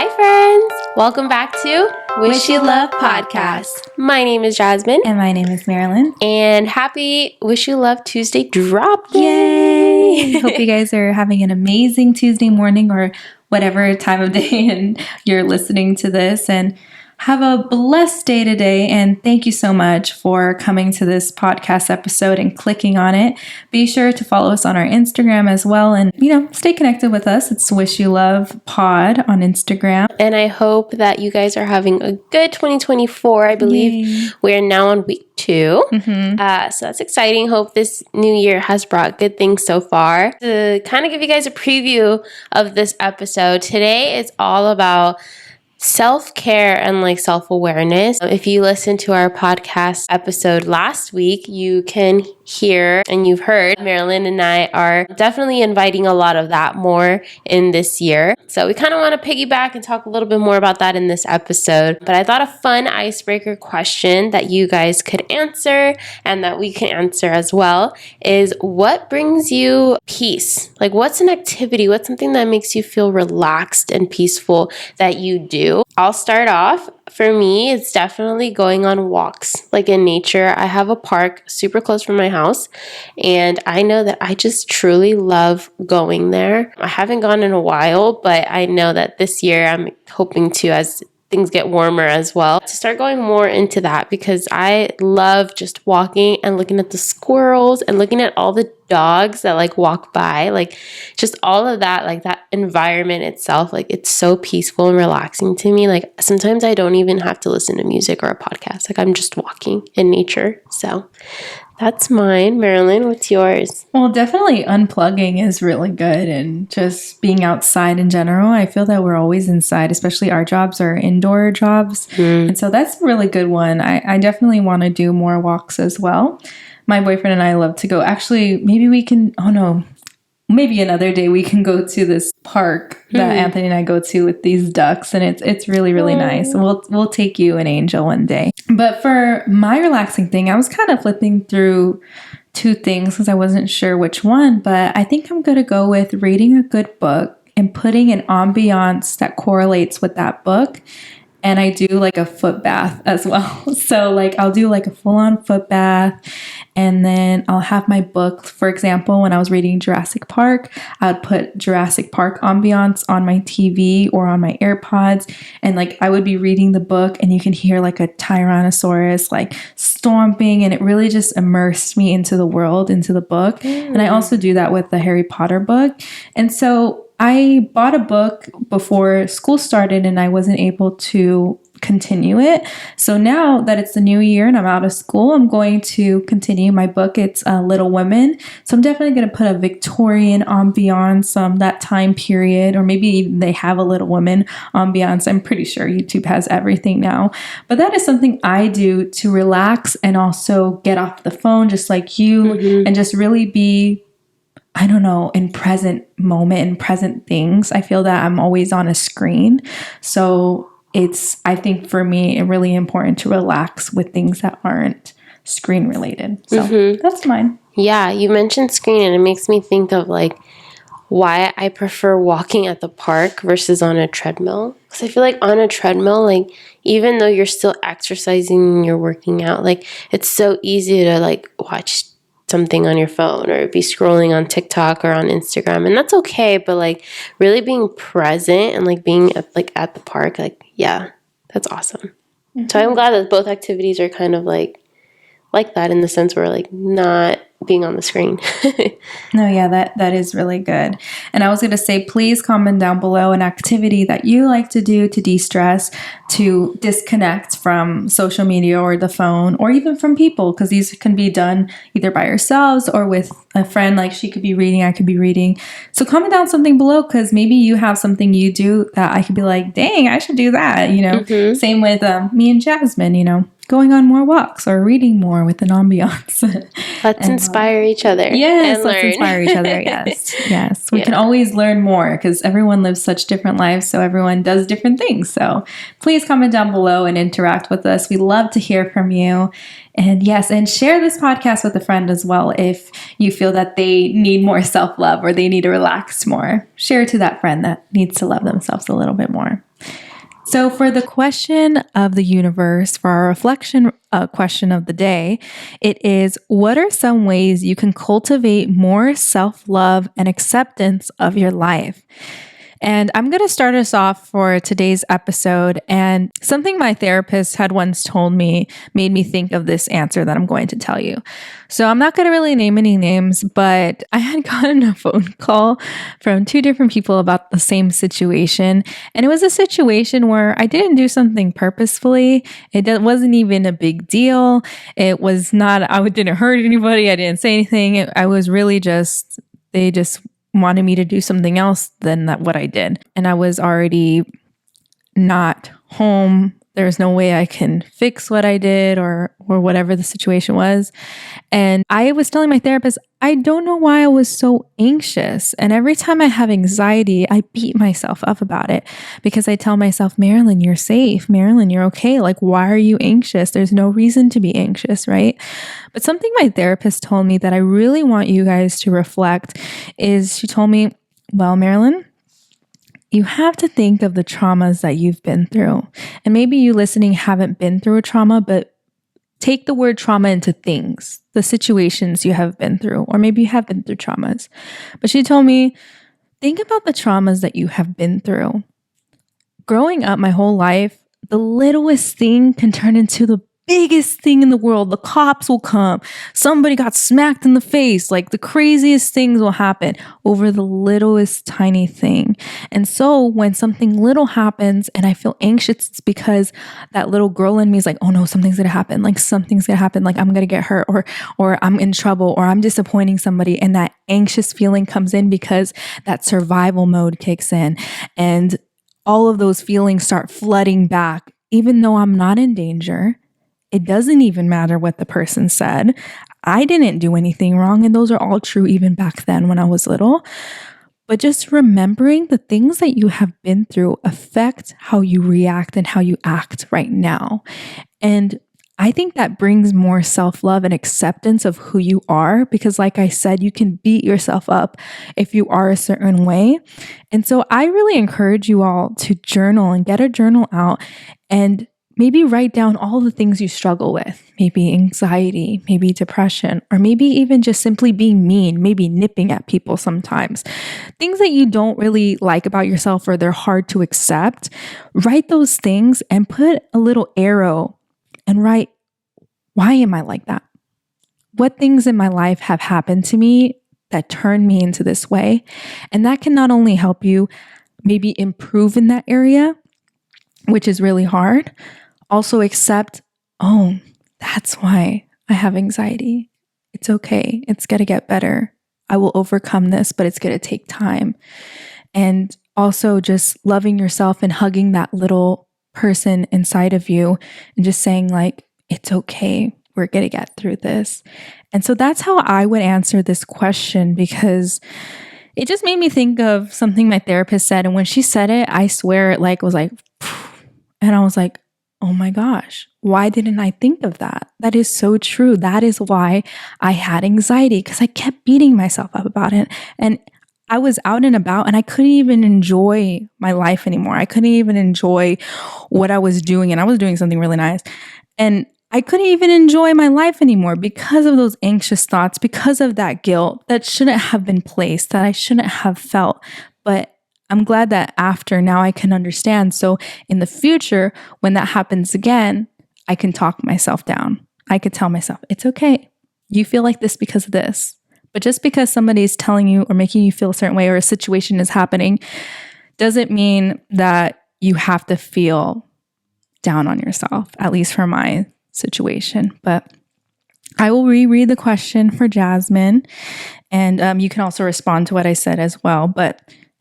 Hi friends! Welcome back to Wish You Love Podcast. My name is Jasmine. And my name is Marilyn. And happy Wish You Love Tuesday drop day! Yay! Hope you guys are having an amazing Tuesday morning or whatever time of day and you're listening to this. And have a blessed day today, and thank you so much for coming to this podcast episode and clicking on it. Be sure to follow us on our Instagram as well, and stay connected with us. It's Wish You Love Pod on Instagram. And I hope that you guys are having a good 2024. I believe we're now on week 2. So that's exciting. Hope this new year has brought good things so far. To kind of give you guys a preview of this episode, today is all about self-care and self-awareness. If you listened to our podcast episode last week, you can hear and you've heard Marilyn and I are definitely inviting a lot of that more in this year. So we kind of want to piggyback and talk a little bit more about that in this episode. But I thought a fun icebreaker question that you guys could answer and that we can answer as well is, what brings you peace? What's an activity? What's something that makes you feel relaxed and peaceful that you do? I'll start off. For me, it's definitely going on walks, in nature. I have a park super close from my house, and I know that I just truly love going there. I haven't gone in a while, but I know that this year I'm hoping to, as things get warmer as well, to start going more into that, because I love just walking and looking at the squirrels and looking at all the dogs that walk by, just all of that, that environment itself, it's so peaceful and relaxing to me. Sometimes I don't even have to listen to music or a podcast. I'm just walking in nature. So that's mine. Marilyn, what's yours? Well, definitely unplugging is really good, and just being outside in general. I feel that we're always inside, especially our jobs are indoor jobs. And so that's a really good one. I definitely want to do more walks as well. My boyfriend and I love to go. Actually, maybe we can, maybe another day we can go to this park that Anthony and I go to with these ducks, and it's really, really nice. We'll take you and Angel one day. But for my relaxing thing, I was kind of flipping through two things because I wasn't sure which one, but I think I'm going to go with reading a good book and putting an ambiance that correlates with that book. And I do a foot bath as well. So I'll do a full-on foot bath, and then I'll have my book. For example, when I was reading Jurassic Park, I would put Jurassic Park ambiance on my TV or on my AirPods. And I would be reading the book, and you can hear a Tyrannosaurus stomping, and it really just immersed me into the world, into the book. And I also do that with the Harry Potter book. And so I bought a book before school started, and I wasn't able to continue it. So now that it's the new year and I'm out of school, I'm going to continue my book. It's Little Women. So I'm definitely going to put a Victorian ambiance, that time period, or maybe even they have a Little Women ambiance. I'm pretty sure YouTube has everything now. But that is something I do to relax and also get off the phone, just like you, and just really be, in present moment and present things. I feel that I'm always on a screen. So I think for me, it's really important to relax with things that aren't screen related. So that's mine. Yeah, you mentioned screen, and it makes me think of why I prefer walking at the park versus on a treadmill. Because I feel on a treadmill, even though you're still exercising and you're working out, it's so easy to watch something on your phone or be scrolling on TikTok or on Instagram, and that's okay, but really being present and being at the park, that's awesome. So I'm glad that both activities are kind of like that, in the sense where not being on the screen. No, yeah, that is really good. And I was going to say, please comment down below an activity that you like to do to de-stress, to disconnect from social media or the phone, or even from people, because these can be done either by yourselves or with a friend. She could be reading, I could be reading. So comment down something below, because maybe you have something you do that I could be dang, I should do that. Same with me and Jasmine, going on more walks or reading more with an ambiance. Let's inspire each other. Yes, and let's learn. inspire each other. Yes. We can always learn more, because everyone lives such different lives, so everyone does different things. So please comment down below and interact with us. We love to hear from you. And and share this podcast with a friend as well if you feel that they need more self-love or they need to relax more. Share it to that friend that needs to love themselves a little bit more. So for the question of the universe, for our reflection question of the day, it is, what are some ways you can cultivate more self-love and acceptance of your life? And I'm going to start us off for today's episode. And something my therapist had once told me made me think of this answer that I'm going to tell you. So I'm not going to really name any names, but I had gotten a phone call from two different people about the same situation. And it was a situation where I didn't do something purposefully. It wasn't even a big deal. It was not, I didn't hurt anybody. I didn't say anything. I was really they just wanted me to do something else than what I did. And I was already not home. There's no way I can fix what I did or whatever the situation was. And I was telling my therapist, I don't know why I was so anxious. And every time I have anxiety, I beat myself up about it because I tell myself, Marilyn, you're safe. Marilyn, you're okay. Like, why are you anxious? There's no reason to be anxious, right? But something my therapist told me that I really want you guys to reflect is she told me, well, Marilyn, you have to think of the traumas that you've been through. And maybe you listening haven't been through a trauma, but take the word trauma into things, the situations you have been through, or maybe you have been through traumas. But she told me, think about the traumas that you have been through. Growing up my whole life, the littlest thing can turn into the biggest thing in the world. The cops will come. Somebody got smacked in the face. Like, the craziest things will happen over the littlest tiny thing. And so when something little happens and I feel anxious, it's because that little girl in me is like, oh no, something's going to happen. Like, something's going to happen. Like, I'm going to get hurt or I'm in trouble or I'm disappointing somebody. And that anxious feeling comes in because that survival mode kicks in. And all of those feelings start flooding back, even though I'm not in danger. It doesn't even matter what the person said. I didn't do anything wrong. And those are all true even back then when I was little. But just remembering the things that you have been through affect how you react and how you act right now. And I think that brings more self-love and acceptance of who you are, because like I said, you can beat yourself up if you are a certain way. And so I really encourage you all to journal and get a journal out and maybe write down all the things you struggle with, maybe anxiety, maybe depression, or maybe even just simply being mean, maybe nipping at people sometimes. Things that you don't really like about yourself or they're hard to accept. Write those things and put a little arrow and write, why am I like that? What things in my life have happened to me that turned me into this way? And that can not only help you maybe improve in that area, which is really hard, also accept, oh, that's why I have anxiety. It's okay. It's going to get better. I will overcome this, but it's going to take time. And also just loving yourself and hugging that little person inside of you and just saying like, it's okay. We're going to get through this. And so that's how I would answer this question, because it just made me think of something my therapist said. And when she said it, I swear it was like, and I was like, oh my gosh, why didn't I think of that? That is so true. That is why I had anxiety, because I kept beating myself up about it. And I was out and about and I couldn't even enjoy my life anymore. I couldn't even enjoy what I was doing. And I was doing something really nice. And I couldn't even enjoy my life anymore because of those anxious thoughts, because of that guilt that shouldn't have been placed, that I shouldn't have felt. But I'm glad that after now I can understand. So in the future, when that happens again, I can talk myself down. I could tell myself, it's okay. You feel like this because of this. But just because somebody's telling you or making you feel a certain way or a situation is happening doesn't mean that you have to feel down on yourself, at least for my situation. But I will reread the question for Jasmine, and you can also respond to what I said as well. But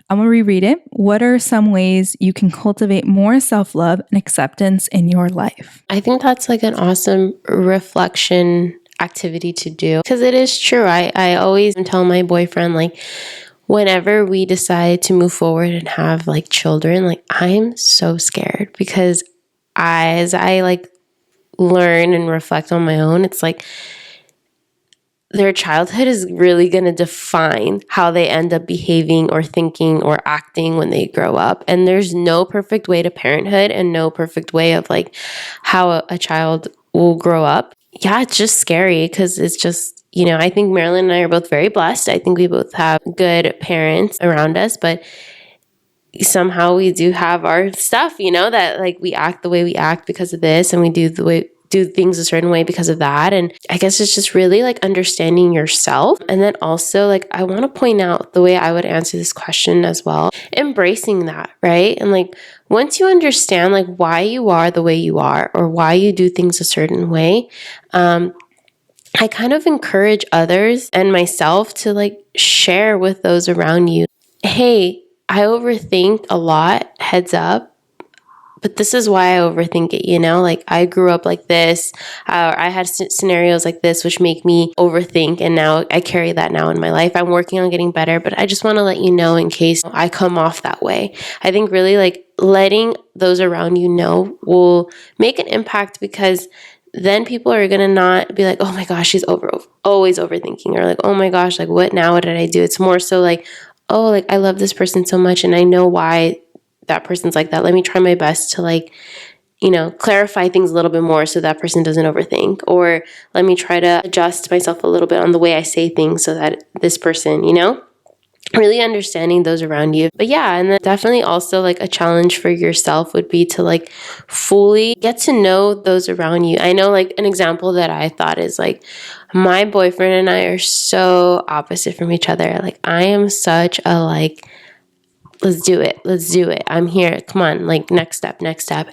I'm going to reread it. What are some ways you can cultivate more self-love and acceptance in your life? I think that's like an awesome reflection activity to do, because it is true. I always tell my boyfriend, like, whenever we decide to move forward and have like children, like, I'm so scared, because as I like learn and reflect on my own, it's like their childhood is really going to define how they end up behaving or thinking or acting when they grow up. And there's no perfect way to parenthood and no perfect way of like how a child will grow up. Yeah, it's just scary because it's just, you know, I think Marilyn and I are both very blessed. I think we both have good parents around us, but somehow we do have our stuff, you know, that like we act the way we act because of this, and we do things a certain way because of that. And I guess it's just really like understanding yourself. And then also like, I want to point out the way I would answer this question as well, embracing that, right? And like, once you understand like why you are the way you are or why you do things a certain way, I kind of encourage others and myself to like share with those around you, hey, I overthink a lot, heads up. But this is why I overthink it, you know? Like, I grew up like this, or I had scenarios like this, which make me overthink, and now I carry that now in my life. I'm working on getting better, but I just want to let you know in case I come off that way. I think really, like, letting those around you know will make an impact, because then people are going to not be like, oh my gosh, she's always overthinking, or like, oh my gosh, like, what now? What did I do? It's more so like, oh, like, I love this person so much, and I know why that person's like that. Let me try my best to like, you know, clarify things a little bit more so that person doesn't overthink. Or let me try to adjust myself a little bit on the way I say things so that this person, you know, really understanding those around you. But yeah, and then definitely also like a challenge for yourself would be to like fully get to know those around you. I know like an example that I thought is like, my boyfriend and I are so opposite from each other. Like, I am such a like, let's do it. I'm here. Come on. Like, next step.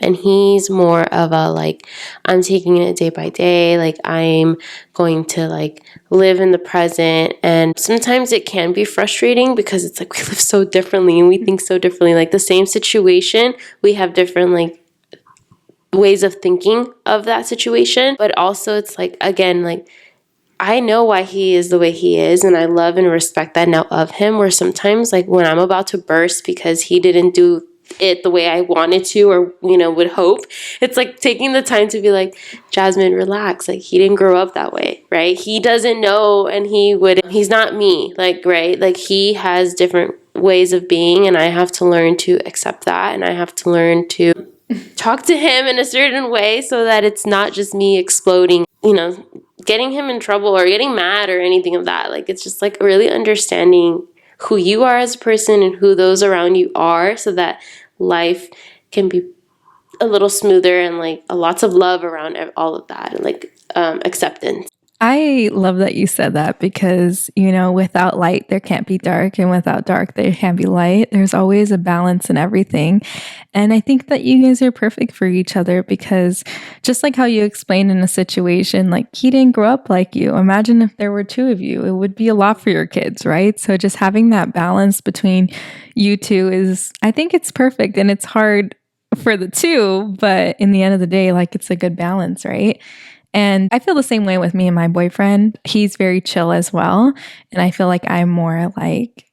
And he's more of a, like, I'm taking it day by day. Like, I'm going to like live in the present. And sometimes it can be frustrating because it's like we live so differently and we think so differently. Like, the same situation, we have different like ways of thinking of that situation. But also it's like, again, like, I know why he is the way he is, and I love and respect that now of him, where sometimes like when I'm about to burst because he didn't do it the way I wanted to, or, you know, would hope, it's like taking the time to be like, Jazmine, relax. Like, he didn't grow up that way, right? He doesn't know, and he's not me, like, right? Like, he has different ways of being, and I have to learn to accept that, and I have to learn to talk to him in a certain way so that it's not just me exploding, you know, getting him in trouble or getting mad or anything of that. Like, it's just like really understanding who you are as a person and who those around you are, so that life can be a little smoother and like lots of love around all of that, and like acceptance. I love that you said that, because, you know, without light, there can't be dark, and without dark, there can't be light. There's always a balance in everything. And I think that you guys are perfect for each other, because just like how you explained in a situation, like, he didn't grow up like you. Imagine if there were two of you, it would be a lot for your kids, right? So just having that balance between you two is, I think it's perfect. And it's hard for the two, but in the end of the day, like, it's a good balance, right? And I feel the same way with me and my boyfriend. He's very chill as well. And I feel like I'm more like,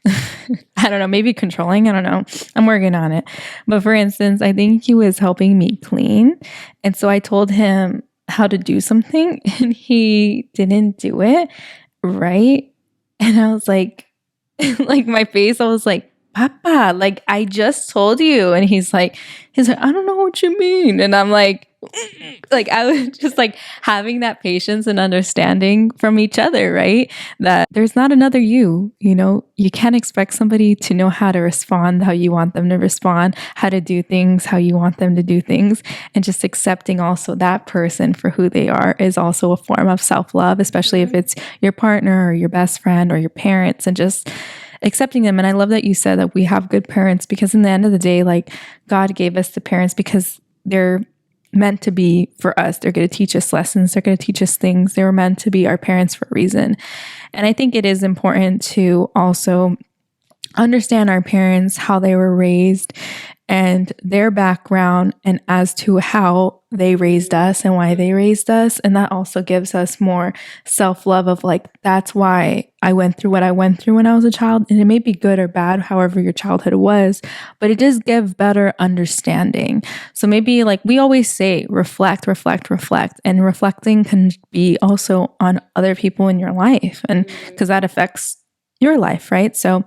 I don't know, maybe controlling. I don't know. I'm working on it. But for instance, I think he was helping me clean. And so I told him how to do something and he didn't do it right. And I was like, like my face, I was like, Papa, like, I just told you. And he's like, I don't know what you mean. And I'm like I was just like having that patience and understanding from each other, right? That there's not another you, you know, you can't expect somebody to know how to respond how you want them to respond, how to do things how you want them to do things. And just accepting also that person for who they are is also a form of self-love, especially if it's your partner or your best friend or your parents, and just accepting them. And I love that you said that we have good parents, because in the end of the day, like, God gave us the parents because they're meant to be for us. They're going to teach us lessons. They're going to teach us things. They were meant to be our parents for a reason. And I think it is important to also understand our parents, how they were raised, and their background, and as to how they raised us and why they raised us. And that also gives us more self-love of like, that's why I went through what I went through when I was a child. And it may be good or bad, however your childhood was, but it does give better understanding. So maybe like we always say, reflect, reflect, reflect. And reflecting can be also on other people in your life. And because that affects your life, right? So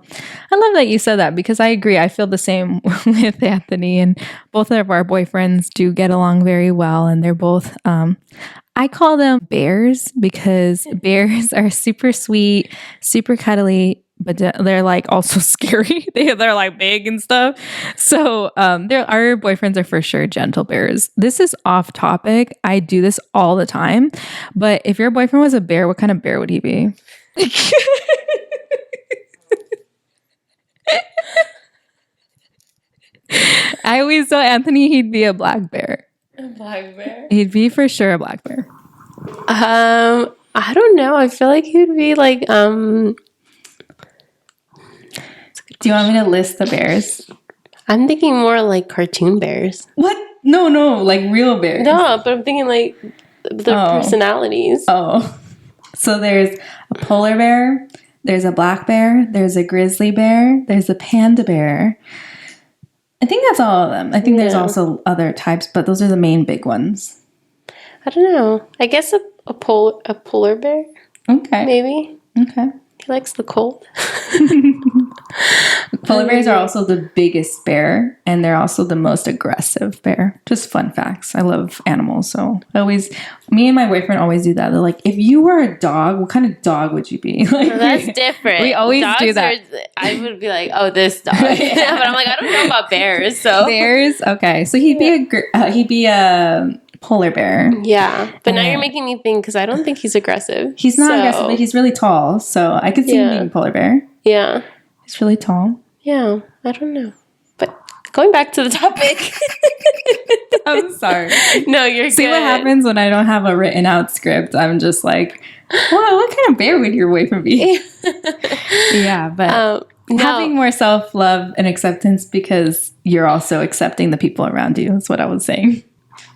I love that you said that, because I agree. I feel the same with Anthony, and both of our boyfriends do get along very well. And they're both, I call them bears, because bears are super sweet, super cuddly, but they're like also scary. They're like big and stuff. So our boyfriends are for sure gentle bears. This is off topic. I do this all the time. But if your boyfriend was a bear, what kind of bear would he be? I always tell Anthony he'd be a black bear. A black bear? He'd be for sure a black bear. I don't know. I feel like he'd be like, Do you want me to list the bears? I'm thinking more like cartoon bears. What? No, like real bears. No, but I'm thinking like the personalities. Oh. So there's a polar bear, there's a black bear, there's a grizzly bear, there's a panda bear. I think that's all of them. I think there's also other types, but those are the main big ones. I don't know. I guess a polar bear. Okay. Maybe. Okay. He likes the cold. Polar bears are also the biggest bear, and they're also the most aggressive bear. Just fun facts. I love animals, so me and my boyfriend always do that. They're like, if you were a dog, what kind of dog would you be? Like, that's different. We always do that. I would be like, oh, this dog. But I'm like, I don't know about bears. So bears, okay. So he'd be a polar bear. Yeah, but now you're making me think, because I don't think he's aggressive. He's not aggressive, but he's really tall, so I could see him being a polar bear. Yeah. He's really tall. Yeah, I don't know. But going back to the topic. I'm sorry. No, you're See good. what happens when I don't have a written out script? I'm just like, wow, what kind of bear would your boyfriend be? Yeah, but having more self-love and acceptance, because you're also accepting the people around you. That's what I was saying.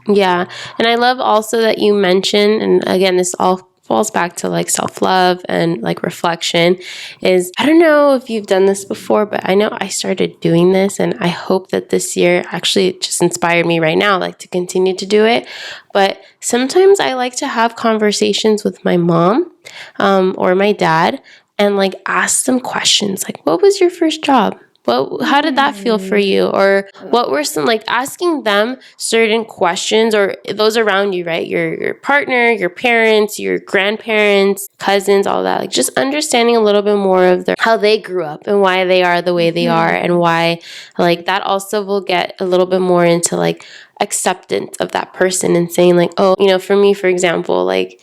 Yeah. And I love also that you mentioned, and again, this all falls back to like self-love and like reflection, is I don't know if you've done this before, but I know I started doing this, and I hope that this year actually it just inspired me right now, like to continue to do it. But sometimes I like to have conversations with my mom or my dad and like ask them questions like, what was your first job? How did that feel for you? Or what were some, like asking them certain questions, or those around you, right? Your partner, your parents, your grandparents, cousins, all that. Like just understanding a little bit more of how they grew up and why they are the way they are, and why, like that also will get a little bit more into like acceptance of that person, and saying like, oh, for me, for example, like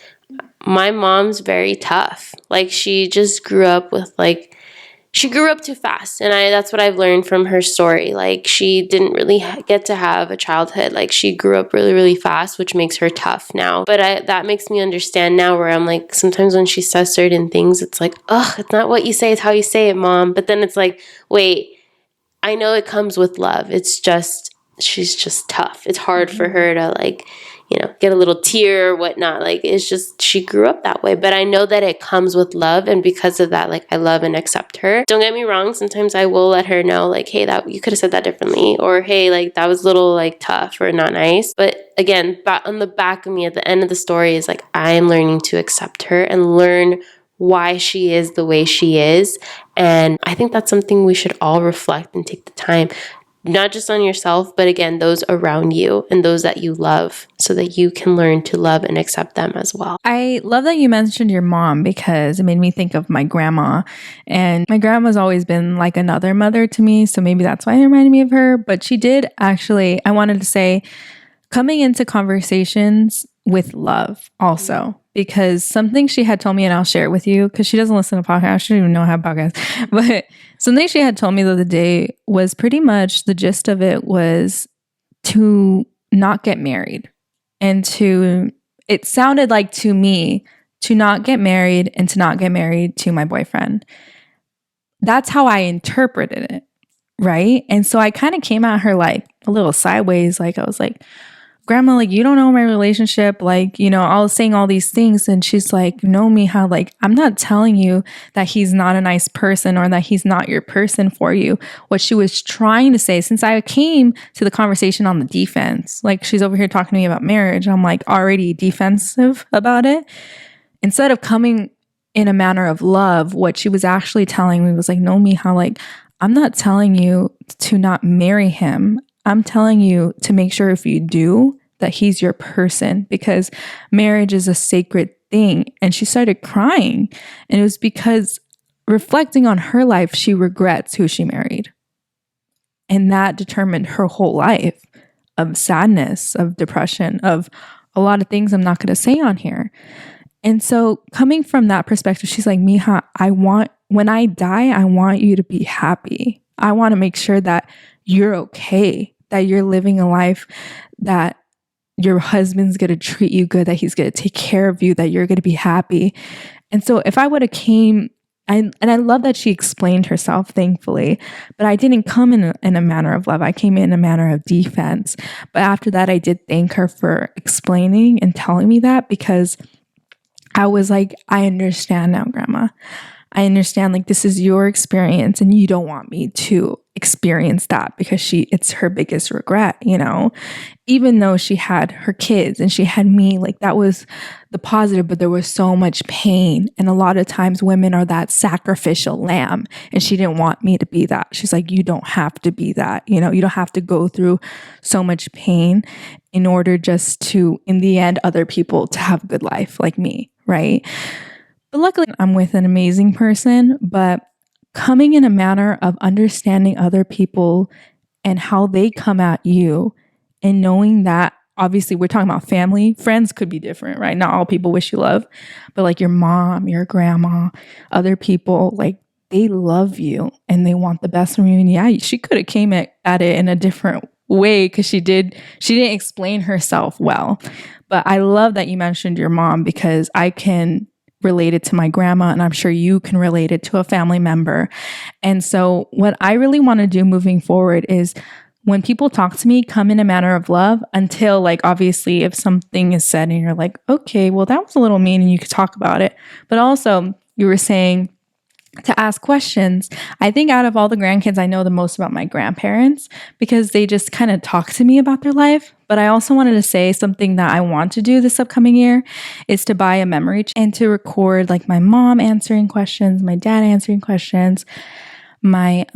my mom's very tough. Like she just grew up with she grew up too fast, and that's what I've learned from her story. Like she didn't really get to have a childhood. Like she grew up really, really fast, which makes her tough now. But that makes me understand now, where I'm like, sometimes when she says certain things, it's like, ugh, it's not what you say, it's how you say it, Mom. But then it's like, wait, I know it comes with love. It's just, she's just tough. It's hard for her to like, get a little tear or whatnot. Like, it's just, she grew up that way. But I know that it comes with love. And because of that, like, I love and accept her. Don't get me wrong. Sometimes I will let her know, like, hey, that you could have said that differently. Or, hey, like, that was a little, like, tough or not nice. But again, on the back of me at the end of the story is, like, I'm learning to accept her and learn why she is the way she is. And I think that's something we should all reflect and take the time, not just on yourself, but again, those around you and those that you love, so that you can learn to love and accept them as well. I love that you mentioned your mom, because it made me think of my grandma. And my grandma's always been like another mother to me. So maybe that's why it reminded me of her. But she did actually, I wanted to say, coming into conversations with love also, because something she had told me, and I'll share it with you because she doesn't listen to podcasts. She doesn't even know how podcasts, but something she had told me the other day was pretty much the gist of it was to not get married, and it sounded like to me to not get married and to not get married to my boyfriend. that's how I interpreted it. Right. And so I kind of came at her like a little sideways. Like I was like, Grandma, like, you don't know my relationship. Like, you know, I was saying all these things. And she's like, no, Mija, like, I'm not telling you that he's not a nice person or that he's not your person for you. What she was trying to say, since I came to the conversation on the defense, like she's over here talking to me about marriage, I'm like already defensive about it. Instead of coming in a manner of love, what she was actually telling me was like, no, Mija, like, I'm not telling you to not marry him. I'm telling you to make sure if you do, that he's your person, because marriage is a sacred thing. And she started crying. And it was because reflecting on her life, she regrets who she married. And that determined her whole life of sadness, of depression, of a lot of things I'm not going to say on here. And so coming from that perspective, she's like, Mija, when I die, I want you to be happy. I want to make sure that you're okay, that you're living a life that your husband's going to treat you good, that he's going to take care of you, that you're going to be happy. And so if I would have came, and I love that she explained herself, thankfully, but I didn't come in a manner of love. I came in a manner of defense. But after that, I did thank her for explaining and telling me that, because I was like, I understand now, Grandma. I understand, like, this is your experience and you don't want me to experience that, because it's her biggest regret, you know, even though she had her kids and she had me, like that was the positive, but there was so much pain. And a lot of times women are that sacrificial lamb, and she didn't want me to be that. She's like, you don't have to be that, you know, you don't have to go through so much pain in order just to, in the end, other people to have a good life like me. Right. But luckily, I'm with an amazing person, but coming in a manner of understanding other people and how they come at you, and knowing that obviously we're talking about family, friends could be different, right? Not all people wish you love, but like your mom, your grandma, other people, like they love you and they want the best from you. And yeah, she could have came at it in a different way, because she didn't explain herself well. But I love that you mentioned your mom, because I can relate it to my grandma, and I'm sure you can relate it to a family member. And so what I really want to do moving forward is, when people talk to me, come in a manner of love, until, like, obviously if something is said and you're like, okay, well, that was a little mean, and you could talk about it. But also you were saying to ask questions. I think out of all the grandkids, I know the most about my grandparents, because they just kind of talk to me about their life. But I also wanted to say something that I want to do this upcoming year is to buy a memory and to record like my mom answering questions, my dad answering questions, my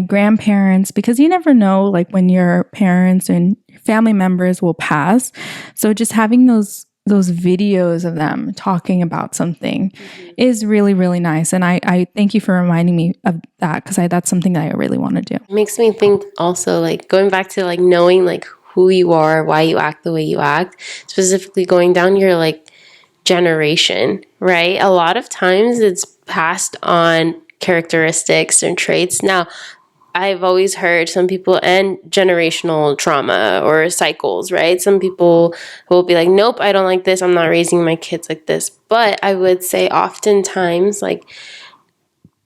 grandparents, because you never know, like, when your parents and family members will pass. So just having those videos of them talking about something is really, really nice. And I thank you for reminding me of that, because that's something that I really want to do. It makes me think also, like, going back to like knowing like who you are, why you act the way you act, specifically going down your like generation, right? A lot of times it's passed on characteristics and traits. Now, I've always heard some people, and generational trauma or cycles, right? Some people will be like, nope, I don't like this. I'm not raising my kids like this. But I would say oftentimes, like,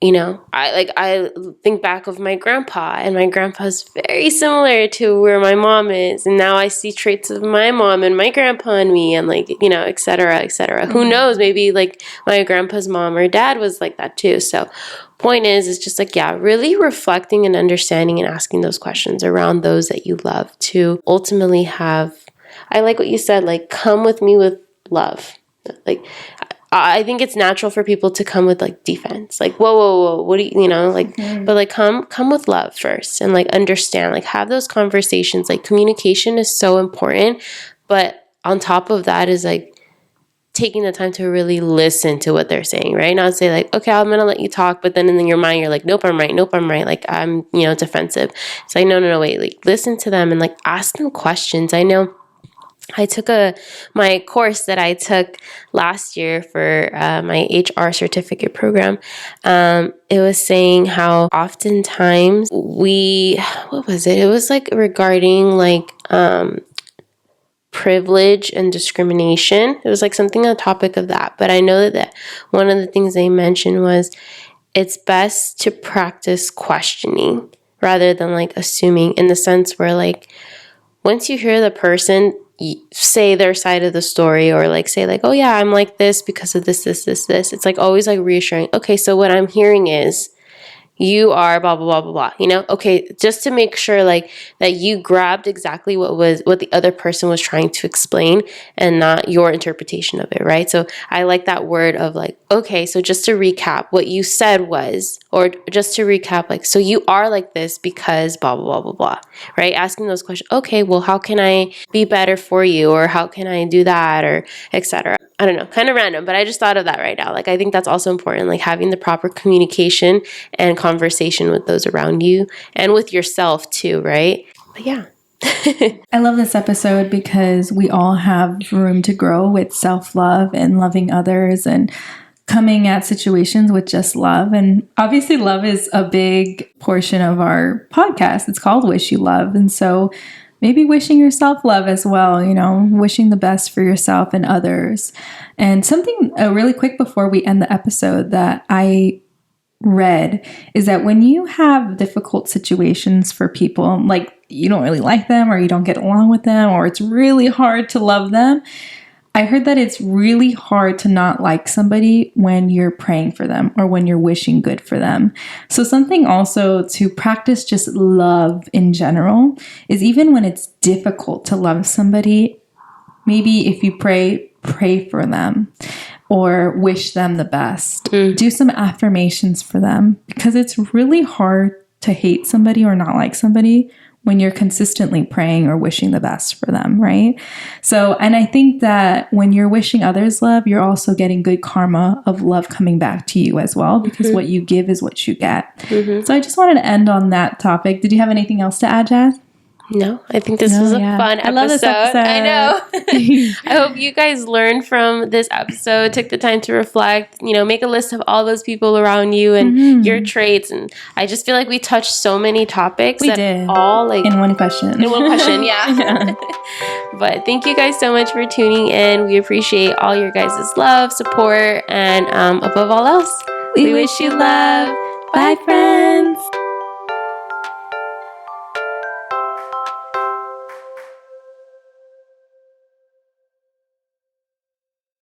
you know, I think back of my grandpa, and my grandpa's very similar to where my mom is. And now I see traits of my mom and my grandpa and me, and like, you know, et cetera, et cetera. Who knows? Maybe like my grandpa's mom or dad was like that too. So point is just like, yeah, really reflecting and understanding and asking those questions around those that you love to ultimately have, I like what you said, like, come with me with love. Like, I think it's natural for people to come with like defense, like, whoa, what do you know, like, but like come with love first, and like understand, like have those conversations. Like, communication is so important, but on top of that is like taking the time to really listen to what they're saying, right? Not say like, okay, I'm gonna let you talk, but then in your mind you're like, nope, I'm right, like I'm, you know, defensive. It's like, no, wait, like listen to them and like ask them questions. I know I took my course that I took last year for my HR certificate program. It was saying how oftentimes what was it? It was like regarding like privilege and discrimination. It was like something on the topic of that. But I know that one of the things they mentioned was it's best to practice questioning rather than like assuming, in the sense where like once you hear the person say their side of the story, or like say like, oh yeah, I'm like this because of this, it's like always like reassuring. Okay, so what I'm hearing is you are blah, blah, blah, blah, blah, you know? Okay, just to make sure like that you grabbed exactly what the other person was trying to explain and not your interpretation of it, right? So I like that word of like, okay, so just to recap, what you said was, or just to recap, like, so you are like this because blah, blah, blah, blah, blah, right? Asking those questions. Okay, well, how can I be better for you? Or how can I do that? Or etc. I don't know, kind of random, but I just thought of that right now. Like, I think that's also important, like having the proper communication and conversation with those around you and with yourself too, right? But yeah. I love this episode because we all have room to grow with self-love and loving others and coming at situations with just love. And obviously love is a big portion of our podcast. It's called Wish You Love. And so maybe wishing yourself love as well, you know, wishing the best for yourself and others. And something really quick before we end the episode that I read is that when you have difficult situations for people, like you don't really like them or you don't get along with them or it's really hard to love them, I heard that it's really hard to not like somebody when you're praying for them or when you're wishing good for them. So something also to practice just love in general is even when it's difficult to love somebody, maybe if you pray for them or wish them the best. Do some affirmations for them because it's really hard to hate somebody or not like somebody when you're consistently praying or wishing the best for them, right? So, and I think that when you're wishing others love, you're also getting good karma of love coming back to you as well, because what you give is what you get. So I just wanted to end on that topic. Did you have anything else to add, Jazz? No, I think this was a fun episode. I love this episode. I know. I hope you guys learned from this episode, took the time to reflect, you know, make a list of all those people around you and your traits. And I just feel like we touched so many topics. We did. All like in one question. Yeah. But thank you guys so much for tuning in. We appreciate all your guys' love, support, and above all else, we wish you love. Bye, friends.